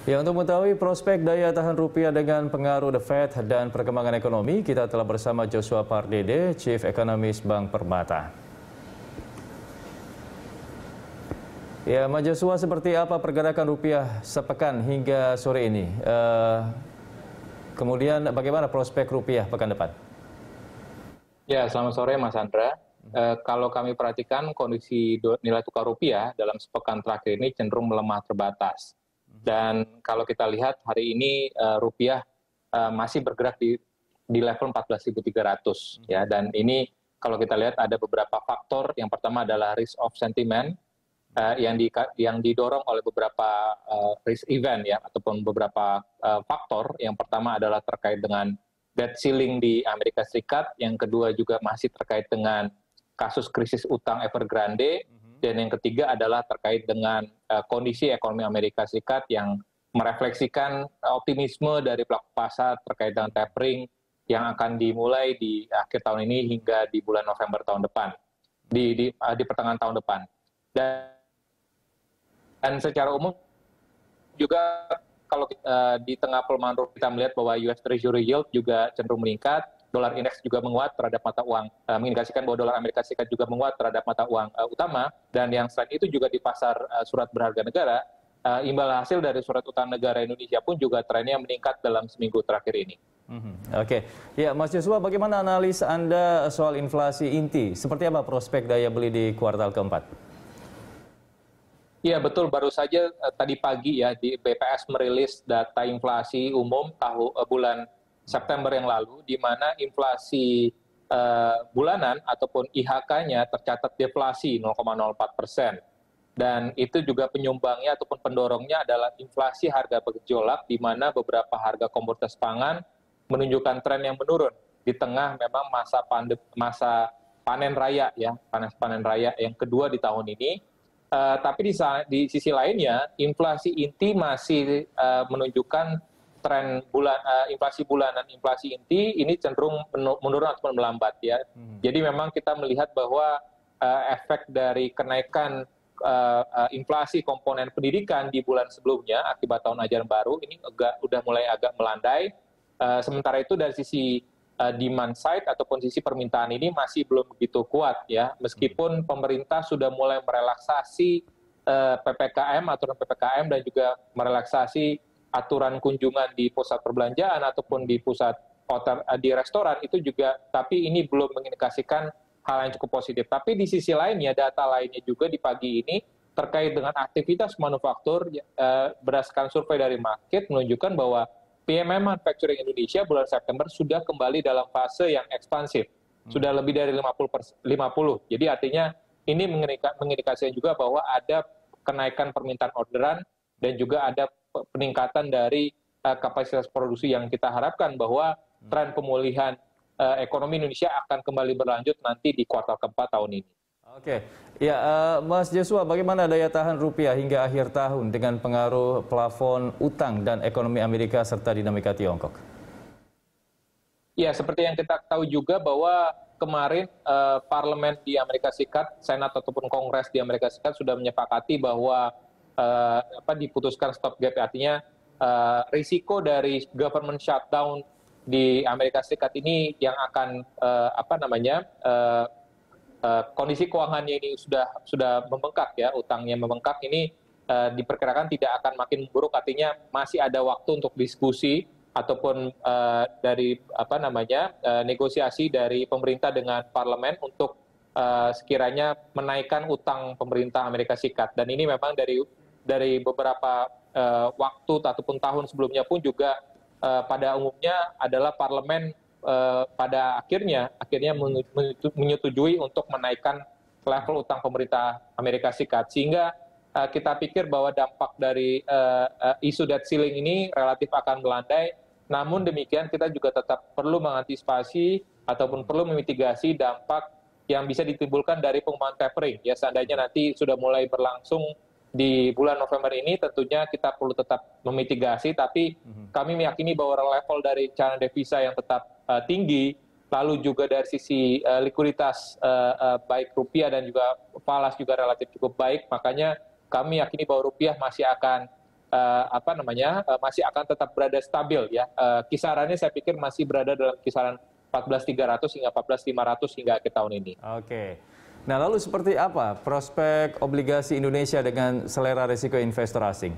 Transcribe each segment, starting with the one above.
Ya, untuk mengetahui prospek daya tahan rupiah dengan pengaruh The Fed dan perkembangan ekonomi, kita telah bersama Joshua Pardede, Chief Economist Bank Permata. Ya, Mas Joshua, seperti apa pergerakan rupiah sepekan hingga sore ini? Kemudian bagaimana prospek rupiah pekan depan? Ya, selamat sore Mas Andra. Kalau kami perhatikan kondisi nilai tukar rupiah dalam sepekan terakhir ini cenderung melemah terbatas. Dan kalau kita lihat hari ini rupiah masih bergerak di level 14.300 ya. Dan ini kalau kita lihat ada beberapa faktor. Yang pertama adalah risk of sentiment yang didorong oleh beberapa risk event ya, ataupun beberapa faktor. Yang pertama adalah terkait dengan debt ceiling di Amerika Serikat, yang kedua juga masih terkait dengan kasus krisis utang Evergrande, dan yang ketiga adalah terkait dengan kondisi ekonomi Amerika Serikat yang merefleksikan optimisme dari pelaku pasar terkait dengan tapering yang akan dimulai di akhir tahun ini hingga di bulan November tahun depan, di pertengahan tahun depan. Dan secara umum juga kalau di tengah pelemahan rupiah kita melihat bahwa US Treasury yield juga cenderung meningkat, dolar indeks juga menguat terhadap mata uang, mengindikasikan bahwa dolar Amerika Serikat juga menguat terhadap mata uang utama, dan yang selain itu juga di pasar surat berharga negara, imbal hasil dari surat utang negara Indonesia pun juga trennya meningkat dalam seminggu terakhir ini. Oke, ya Mas Joshua, bagaimana analis Anda soal inflasi inti? Seperti apa prospek daya beli di kuartal keempat? Iya betul, baru saja tadi pagi ya di BPS merilis data inflasi umum bulan September yang lalu, di mana inflasi bulanan ataupun IHK-nya tercatat deflasi 0,04%. Dan itu juga penyumbangnya ataupun pendorongnya adalah inflasi harga bergejolak, di mana beberapa harga komoditas pangan menunjukkan tren yang menurun di tengah memang masa panen raya ya, panen raya yang kedua di tahun ini. Tapi di sisi lainnya, inflasi inti masih menunjukkan tren inflasi bulanan, inflasi inti ini cenderung menurun ataupun melambat ya. Jadi memang kita melihat bahwa efek dari kenaikan inflasi komponen pendidikan di bulan sebelumnya akibat tahun ajaran baru ini udah mulai agak melandai. Sementara itu dari sisi demand side ataupun sisi permintaan ini masih belum begitu kuat ya, meskipun pemerintah sudah mulai merelaksasi PPKM, aturan PPKM, dan juga merelaksasi aturan kunjungan di pusat perbelanjaan ataupun di pusat hotel, di restoran itu juga, tapi ini belum mengindikasikan hal yang cukup positif. Tapi di sisi lainnya, data lainnya juga di pagi ini terkait dengan aktivitas manufaktur, berdasarkan survei dari market menunjukkan bahwa PMI Manufacturing Indonesia bulan September sudah kembali dalam fase yang ekspansif, sudah lebih dari 50. Jadi artinya ini mengindikasikan juga bahwa ada kenaikan permintaan orderan dan juga ada peningkatan dari kapasitas produksi yang kita harapkan bahwa tren pemulihan ekonomi Indonesia akan kembali berlanjut nanti di kuartal keempat tahun ini. Oke, ya Mas Joshua, bagaimana daya tahan rupiah hingga akhir tahun dengan pengaruh plafon utang dan ekonomi Amerika serta dinamika Tiongkok? Ya, seperti yang kita tahu juga bahwa kemarin parlemen di Amerika Serikat, Senat ataupun Kongres di Amerika Serikat sudah menyepakati bahwa diputuskan stop gap, artinya risiko dari government shutdown di Amerika Serikat ini yang akan kondisi keuangannya ini sudah membengkak ya, utangnya membengkak ini diperkirakan tidak akan makin buruk, artinya masih ada waktu untuk diskusi ataupun dari negosiasi dari pemerintah dengan parlemen untuk sekiranya menaikkan utang pemerintah Amerika Serikat. Dan ini memang dari beberapa waktu ataupun tahun sebelumnya pun juga pada umumnya adalah parlemen pada akhirnya menyetujui untuk menaikkan level utang pemerintah Amerika Serikat, sehingga kita pikir bahwa dampak dari isu debt ceiling ini relatif akan melandai. Namun demikian kita juga tetap perlu mengantisipasi ataupun perlu memitigasi dampak yang bisa ditimbulkan dari pengumuman tapering ya, seandainya nanti sudah mulai berlangsung di bulan November ini, tentunya kita perlu tetap memitigasi, tapi kami meyakini bahwa level dari cadangan devisa yang tetap tinggi, lalu juga dari sisi likuiditas baik rupiah dan juga falas juga relatif cukup baik, makanya kami yakini bahwa rupiah masih akan masih akan tetap berada stabil ya. Kisarannya saya pikir masih berada dalam kisaran 14.300 hingga 14.500 hingga akhir tahun ini. Oke. Nah, lalu seperti apa prospek obligasi Indonesia dengan selera risiko investor asing?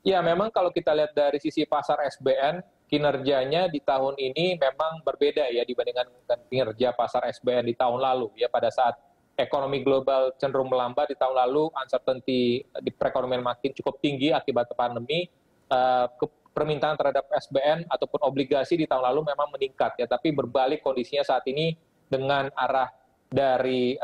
Ya, memang kalau kita lihat dari sisi pasar SBN, kinerjanya di tahun ini memang berbeda ya dibandingkan dengan kinerja pasar SBN di tahun lalu ya. Pada saat ekonomi global cenderung melambat di tahun lalu, uncertainty di perekonomian makin cukup tinggi akibat pandemi, permintaan terhadap SBN ataupun obligasi di tahun lalu memang meningkat ya, tapi berbalik kondisinya saat ini dengan arah dari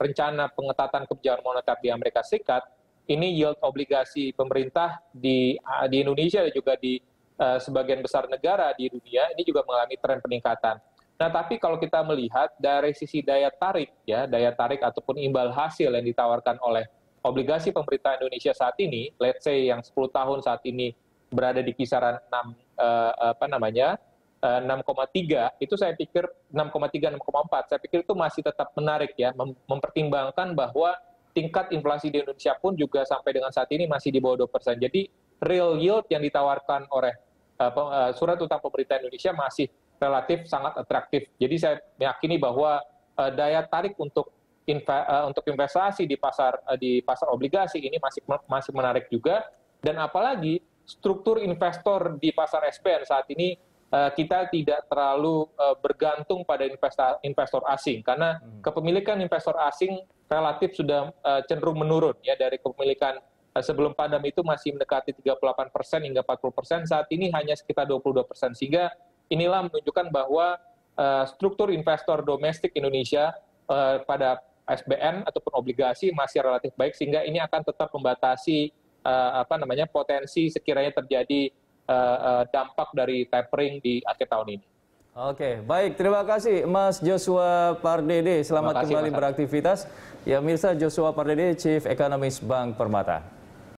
rencana pengetatan kebijakan moneter di Amerika Serikat, ini yield obligasi pemerintah di Indonesia dan juga di sebagian besar negara di dunia ini juga mengalami tren peningkatan. Nah, tapi kalau kita melihat dari sisi daya tarik ataupun imbal hasil yang ditawarkan oleh obligasi pemerintah Indonesia saat ini, let's say yang 10 tahun saat ini berada di kisaran 6,3, itu saya pikir 6,3, 6,4, saya pikir itu masih tetap menarik ya, mempertimbangkan bahwa tingkat inflasi di Indonesia pun juga sampai dengan saat ini masih di bawah 2%. Jadi real yield yang ditawarkan oleh surat utang pemerintah Indonesia masih relatif sangat atraktif. Jadi saya meyakini bahwa daya tarik untuk investasi di pasar obligasi ini masih menarik juga, dan apalagi struktur investor di pasar SBN saat ini kita tidak terlalu bergantung pada investor asing, karena kepemilikan investor asing relatif sudah cenderung menurun ya, dari kepemilikan sebelum pandemi itu masih mendekati 38% hingga 40%, saat ini hanya sekitar 22%, sehingga inilah menunjukkan bahwa struktur investor domestik Indonesia pada SBN ataupun obligasi masih relatif baik, sehingga ini akan tetap membatasi potensi sekiranya terjadi dampak dari tapering di akhir tahun ini. Oke, baik. Terima kasih Mas Joshua Pardede. Selamat kembali beraktivitas. Ya, Mirsa, Joshua Pardede, Chief Economist Bank Permata.